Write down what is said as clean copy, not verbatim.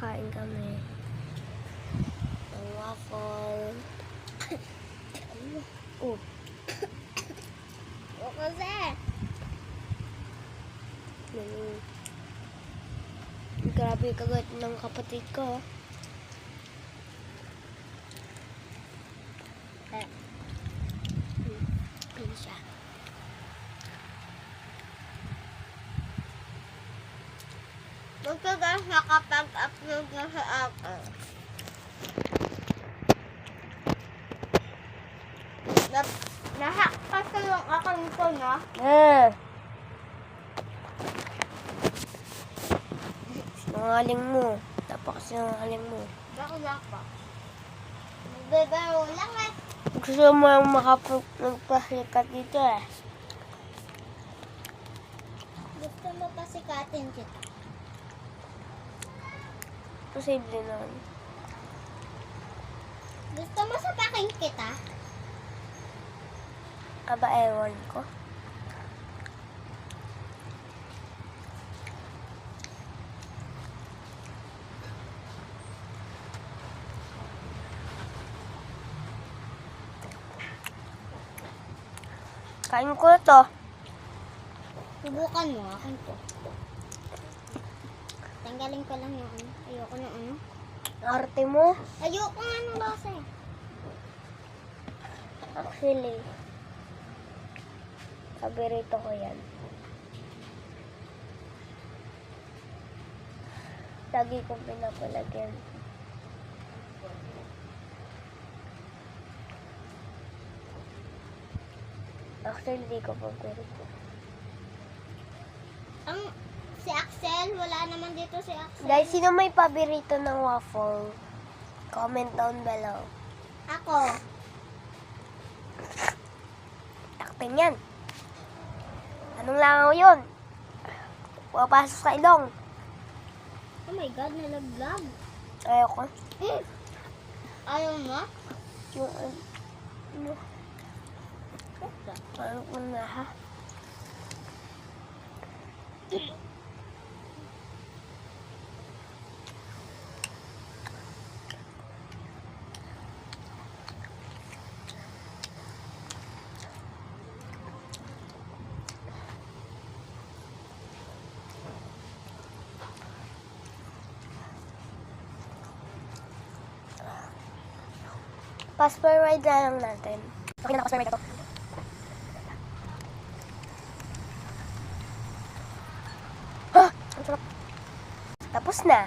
kakain kami. Ang waffle. Oh. O kasi. Grabe kagat ng kapatid ko. Ano siya? Magkagas nakapag-upload na sa akin. Nahack kasi yung account ko na. Sinungaling mo. Tapak sinungaling mo. Bakit pa? Nagbebaro lang eh. Gusto mo yung magpasikat dito eh. Gusto mo pa sikatin kita. Posible naman. Gusto mo sapakin kita? Aba, ewan ko. Kain ko na to. Subukan mo, akin to. Tanggalin ko lang yung ano. Ayoko ng ano. Arte mo. Ayoko nga ng lasa eh. Actually, paborito ko yan. Lagi kong pinapalagyan. Actually, di ko paborito. Si Axel, wala naman dito si Axel. Guys, sino may paborito ng waffle? Comment down below. Ako. Takpin yan. Anong langaw yun? Pupasok sa ilong. Oh my God, nalaglag. Ayoko. Ayaw mo? Ano ko na ha? Passport ride na lang natin. Okay na, passport ride na to. Ang sarap. Tapos na.